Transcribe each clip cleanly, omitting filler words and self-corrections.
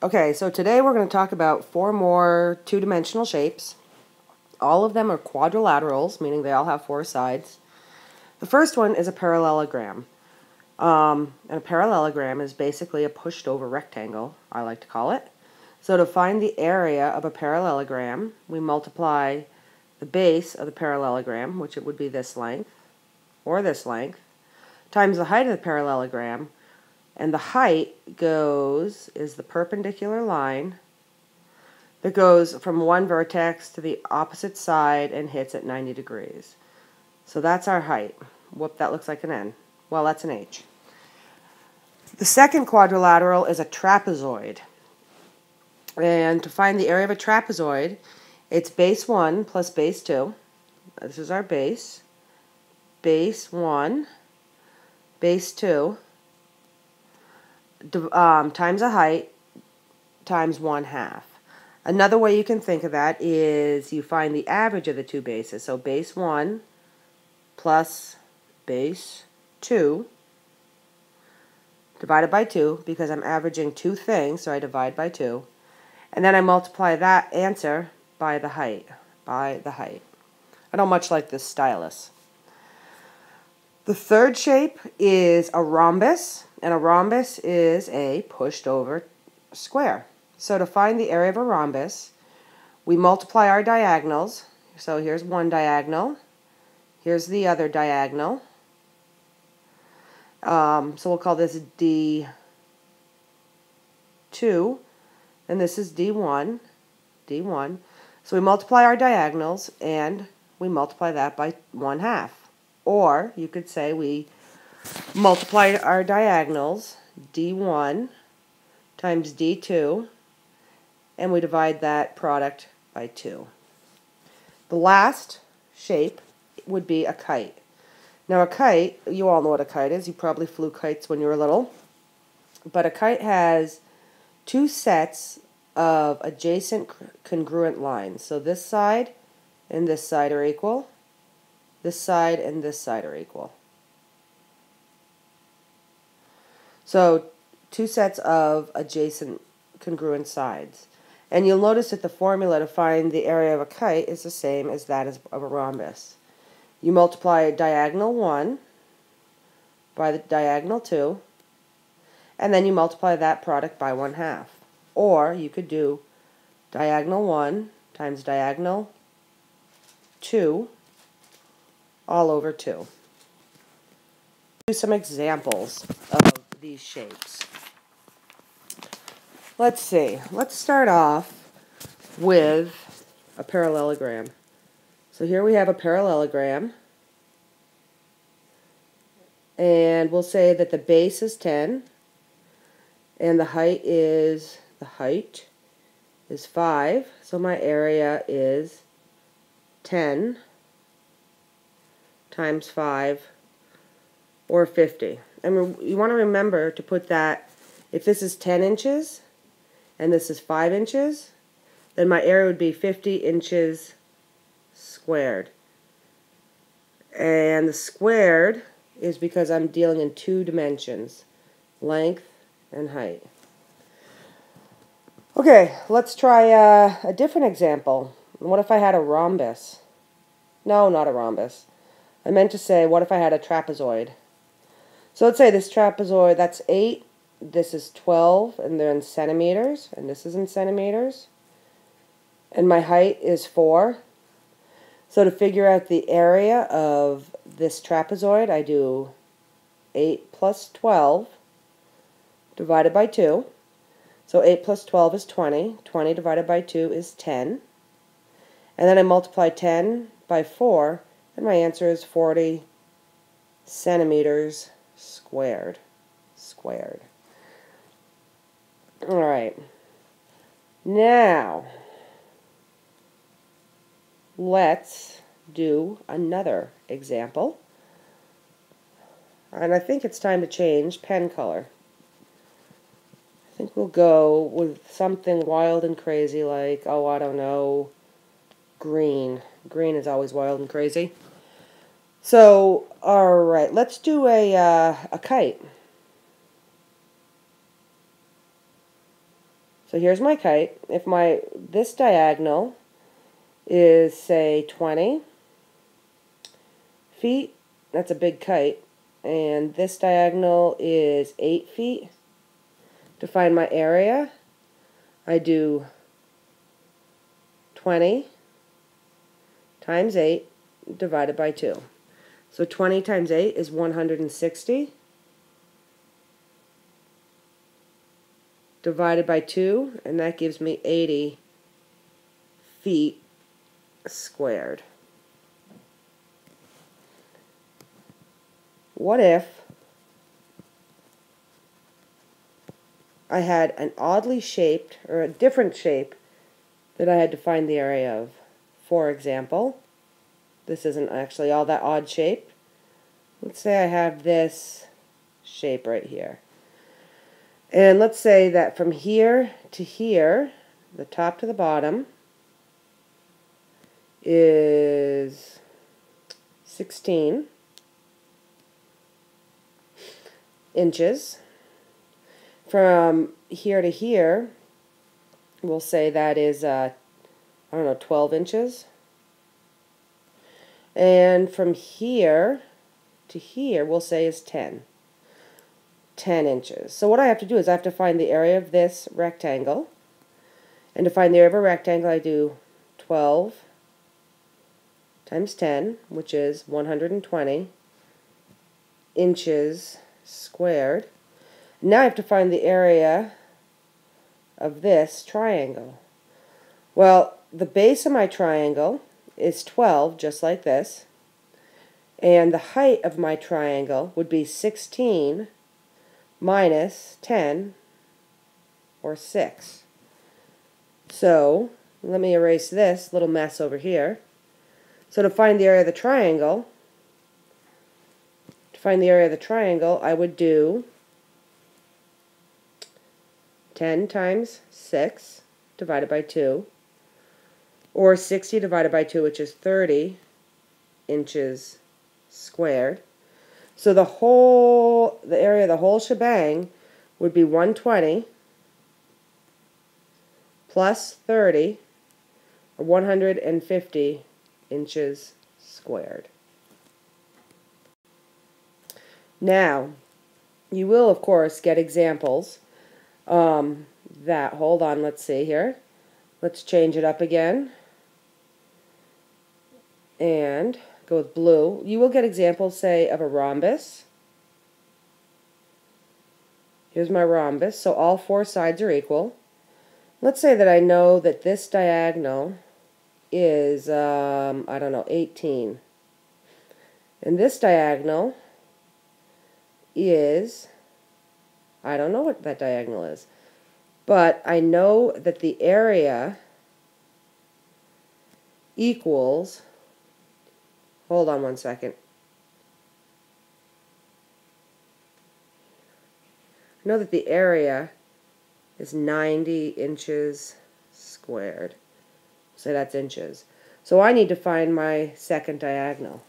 Okay, so today we're going to talk about 4 more two-dimensional shapes. All of them are quadrilaterals, meaning they all have 4 sides. The first one is a parallelogram. And a parallelogram is basically a pushed-over rectangle, I like to call it. So to find the area of a parallelogram, we multiply the base of the parallelogram, which it would be this length, or this length, times the height of the parallelogram. And the height is the perpendicular line that goes from one vertex to the opposite side and hits at 90 degrees. So that's our height. Whoop, that looks like an N. Well, that's an H. The second quadrilateral is a trapezoid. And to find the area of a trapezoid, it's base 1 plus base 2. This is our base. Base 1, base 2. Times the height times 1/2. Another way you can think of that is you find the average of the two bases. So base 1 plus base 2 divided by 2, because I'm averaging two things, so I divide by 2. And then I multiply that answer by the height. I don't much like this stylus. The third shape is a rhombus, and a rhombus is a pushed over square. So to find the area of a rhombus, we multiply our diagonals. So here's one diagonal, here's the other diagonal. So we'll call this D2, and this is D1. So we multiply our diagonals, and we multiply that by 1/2. Or you could say we multiply our diagonals, D1 times D2, and we divide that product by 2. The last shape would be a kite. Now a kite, you all know what a kite is. You probably flew kites when you were little. But a kite has 2 sets of adjacent congruent lines. So this side and this side are equal. This side and this side are equal. So 2 sets of adjacent congruent sides. And you'll notice that the formula to find the area of a kite is the same as that of a rhombus. You multiply diagonal 1 by the diagonal 2, and then you multiply that product by 1/2. Or you could do diagonal 1 times diagonal 2 all over 2. Do some examples of these shapes. Let's see. Let's start off with a parallelogram. So here we have a parallelogram, and we'll say that the base is 10, and the height is 5. So my area is 10 times 5, or 50. And you want to remember to put that, if this is 10 inches and this is 5 inches, then my area would be 50 inches squared. And the squared is because I'm dealing in 2 dimensions, length and height. Okay, let's try a different example. What if I had a rhombus? No, not a rhombus. I meant to say, what if I had a trapezoid? So let's say this trapezoid, that's 8, this is 12, and they're in centimeters, and this is in centimeters. And my height is 4. So to figure out the area of this trapezoid, I do 8 plus 12 divided by 2. So 8 plus 12 is 20. 20 divided by 2 is 10. And then I multiply 10 by 4, and my answer is 40 centimeters squared. Alright. Now, let's do another example. And I think it's time to change pen color. I think we'll go with something wild and crazy like, oh, I don't know, green. Green is always wild and crazy. So, alright, let's do a kite. So here's my kite. If this diagonal is, say, 20 feet, that's a big kite, and this diagonal is 8 feet, to find my area, I do 20 times 8 divided by 2. So 20 times 8 is 160. Divided by 2, and that gives me 80 feet squared. What if I had an oddly shaped, or a different shape, that I had to find the area of? For example, this isn't actually all that odd shape. Let's say I have this shape right here. And let's say that from here to here, the top to the bottom, is 16 inches. From here to here, we'll say that is, I don't know, 12 inches. And from here to here, we'll say is 10 inches. So what I have to do is I have to find the area of this rectangle. And to find the area of a rectangle, I do 12 times 10, which is 120 inches squared. Now I have to find the area of this triangle. Well, the base of my triangle is 12, just like this. And the height of my triangle would be 16 minus 10, or 6. So, let me erase this little mess over here. So to find the area of the triangle, I would do 10 times 6 divided by 2, or 60 divided by 2, which is 30 inches squared. So the area of the whole shebang would be 120 plus 30, or 150 inches squared. Now, you will, of course, get examples that, hold on, let's see here. Let's change it up again and go with blue. You will get examples, say, of a rhombus. Here's my rhombus, so all 4 sides are equal. Let's say that I know that this diagonal is, I don't know, 18. And this diagonal is, I don't know what that diagonal is, but I know that the area equals, hold on one second. I know that the area is 90 inches squared. So that's inches. So I need to find my second diagonal.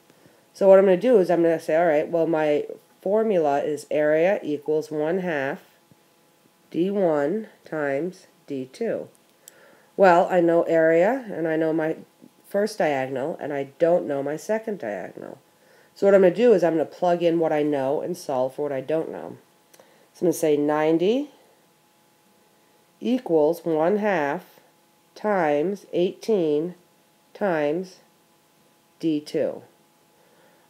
So what I'm going to do is I'm going to say, all right, well, my formula is area equals 1/2 d1 times d2. Well, I know area, and I know my first diagonal, and I don't know my second diagonal. So what I'm going to do is I'm going to plug in what I know and solve for what I don't know. So I'm going to say 90 equals 1/2 times 18 times d2.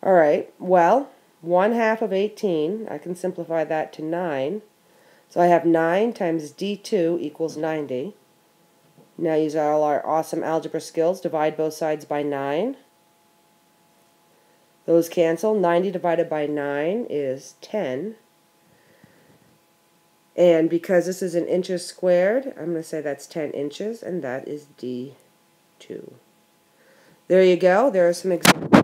Alright, well, 1/2 of 18, I can simplify that to 9. So I have 9 times d2 equals 90. Now use all our awesome algebra skills, divide both sides by 9. Those cancel. 90 divided by 9 is 10. And because this is in inches squared, I'm going to say that's 10 inches, and that is D2. There you go. There are some examples.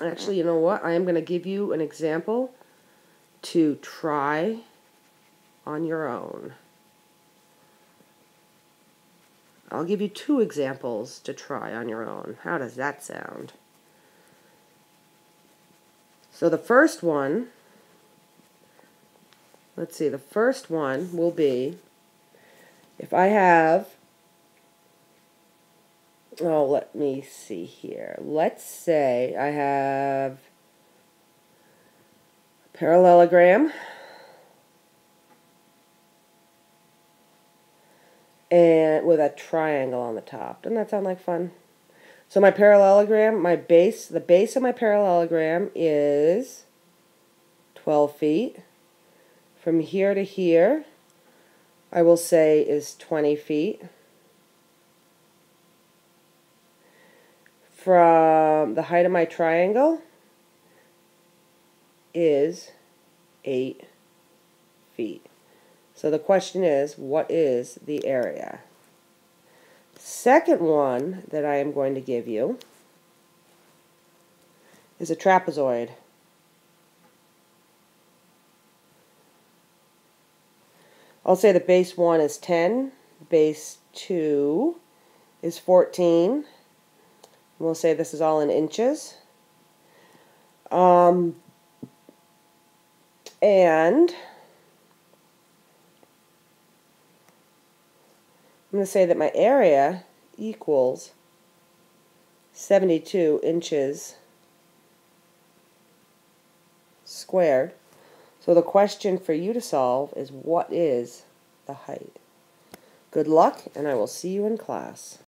Actually, you know what? I am going to give you an example to try on your own. I'll give you 2 examples to try on your own. How does that sound? So the first one, let's see, the first one will be If I have, oh, let me see here. Let's say I have a parallelogram and with a triangle on the top. Doesn't that sound like fun? So my parallelogram, the base of my parallelogram is 12 feet. From here to here, I will say is 20 feet. From the height of my triangle is 8 feet. So the question is, what is the area? Second one that I am going to give you is a trapezoid. I'll say the base 1 is 10, base 2 is 14. We'll say this is all in inches. And I'm going to say that my area equals 72 inches squared. So the question for you to solve is, what is the height? Good luck, and I will see you in class.